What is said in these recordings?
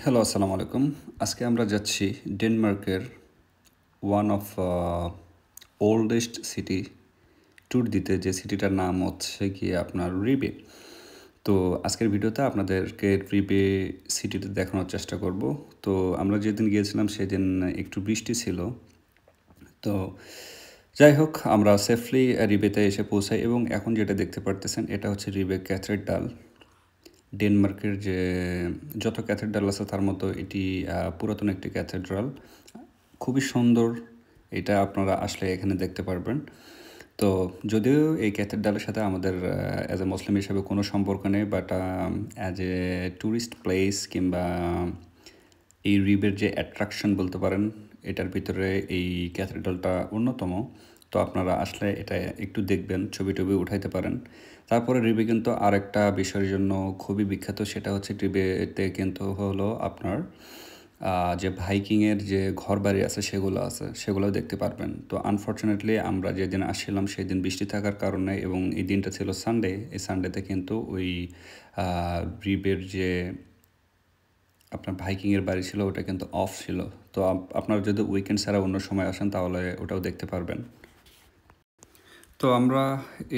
Hello, আসসালামু আলাইকুম। আজকে আমরা যাচ্ছি ডেনমার্কের one of oldest city tour দিতে, যে সিটিটার নাম হচ্ছে গিয়ে আপনার রিবে। তো আজকের ভিডিওতে আপনাদেরকে রিবে সিটিটা দেখানোর চেষ্টা করব। তো আমরা যেদিন গিয়েছিলাম সেদিন একটু বৃষ্টি ছিল। তো যাই হোক, আমরা সেফলি রিবেতে এসে পৌঁছাই এবং এখন যেটা দেখতে পারতেছেন এটা হচ্ছে রিবে ক্যাথেড্রাল। ডেনমার্কের যে যত ক্যাথেড্রাল আছে তার মতো এটি পুরাতন একটি ক্যাথেড্রাল, খুবই সুন্দর। এটা আপনারা আসলে এখানে দেখতে পারবেন। তো যদিও এই ক্যাথেড্রালের সাথে আমাদের অ্যাজ এ মুসলিম হিসাবে কোনো সম্পর্ক নেই, but as a tourist place কিংবা এই রিবের যে অ্যাট্রাকশন বলতে পারেন, এটার ভিতরে এই ক্যাথেড্রালটা অন্যতম। তো আপনারা আসলে এটা একটু দেখবেন, ছবি টবি উঠাইতে পারেন। তারপরে রিবে কিন্তু আরেকটা বিষয়ের জন্য খুবই বিখ্যাত, সেটা হচ্ছে রিবেতে কিন্তু হলো আপনার যে ভাইকিংয়ের যে ঘর বাড়ি আছে সেগুলোও দেখতে পারবেন। তো আনফর্চুনেটলি আমরা যেদিন আসছিলাম সেদিন বৃষ্টি থাকার কারণে এবং এই দিনটা ছিল সানডে, এই সানডেতে কিন্তু ওই রিবের যে আপনার ভাইকিংয়ের বাড়ি ছিল ওটা কিন্তু অফ ছিল। তো আপনারা যদি উইকেন্ড ছাড়া অন্য সময় আসেন তাহলে ওটাও দেখতে পারবেন। তো আমরা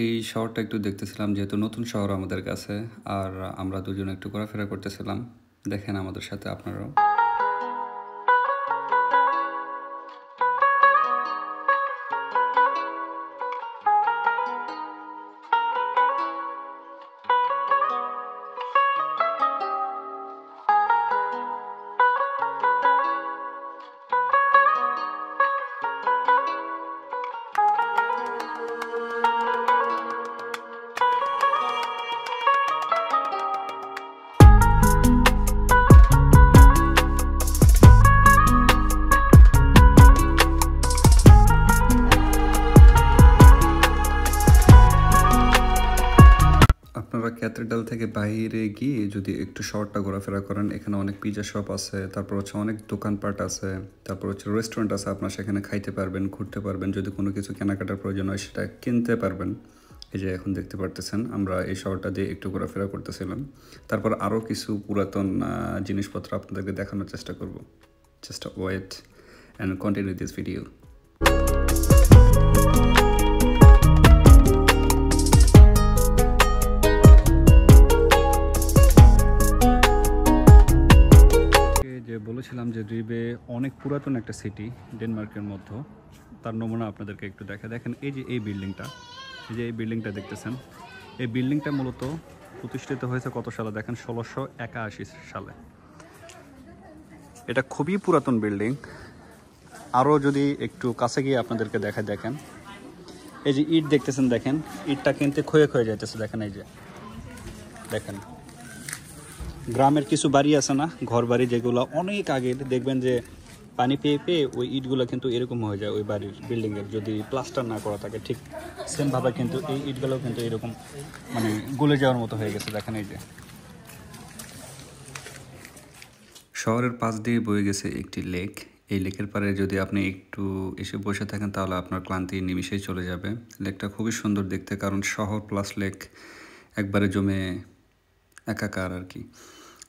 এই শহরটা একটু দেখতেছিলাম, যেহেতু নতুন শহর আমাদের কাছে, আর আমরা দুজন একটু ঘোরাফেরা করতেছিলাম। দেখেন আমাদের সাথে আপনারাও। আপনারা ক্যাথেড্রাল থেকে বাইরে গিয়ে যদি একটু শহরটা ঘোরাফেরা করেন, এখানে অনেক পিজা শপ আছে, তারপর হচ্ছে অনেক দোকানপাট আছে, তারপর হচ্ছে রেস্টুরেন্ট আছে। আপনারা সেখানে খাইতে পারবেন, ঘুরতে পারবেন, যদি কোনো কিছু কেনাকাটার প্রয়োজন হয় সেটা কিনতে পারবেন। এই যে এখন দেখতে পারতেছেন আমরা এই শহরটা দিয়ে একটু ঘোরাফেরা করতেছিলাম। তারপর আরও কিছু পুরাতন জিনিসপত্র আপনাদেরকে দেখানোর চেষ্টা করব। Just wait and continue this video. যে বলেছিলাম যে রিবে অনেক পুরাতন একটা সিটি ডেনমার্কের মধ্যে, তার নমুনা আপনাদেরকে একটু দেখেন। এই যে এই বিল্ডিংটা দেখতেছেন, এই বিল্ডিংটা মূলত প্রতিষ্ঠিত হয়েছে কত সালে দেখেন, 1681 সালে। এটা খুবই পুরাতন বিল্ডিং। আরও যদি একটু কাছে গিয়ে আপনাদেরকে দেখেন, এই যে ইট দেখতেছেন, দেখেন ইটটা কিন্তু ক্ষয়ে যাইতেছে। দেখেন এই যে দেখেন, গ্রামের কিছু বাড়ি আছে না, ঘর বাড়ি, যেগুলো অনেক আগে দেখবেন যে পানি পেয়ে ওই ইটগুলো কিন্তু এরকম হয়ে যায় ওই বাড়ির বিল্ডিংয়ের, যদি প্লাস্টার না করা থাকে। ঠিক সেমভাবে কিন্তু এই ইটগুলো কিন্তু এরকম মানে গলে যাওয়ার মতো হয়ে গেছে। দেখেন এই যে শহরের পাশ দিয়ে বয়ে গেছে একটি লেক। এই লেকের পাড়ে যদি আপনি একটু এসে বসে থাকেন তাহলে আপনার ক্লান্তি নিমিশেই চলে যাবে। লেকটা খুবই সুন্দর দেখতে, কারণ শহর প্লাস লেক একবারে জমে একাকার আর কি।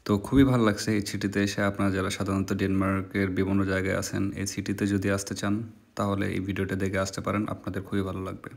তো খুবই ভালো লাগছে এই সিটিতে এসে। আপনারা যারা সাধারণত ডেনমার্কের বিভিন্ন জায়গায় আছেন, এই সিটিতে যদি আসতে চান তাহলে এই ভিডিওটা দেখে আসতে পারেন, আপনাদের খুবই ভালো লাগবে।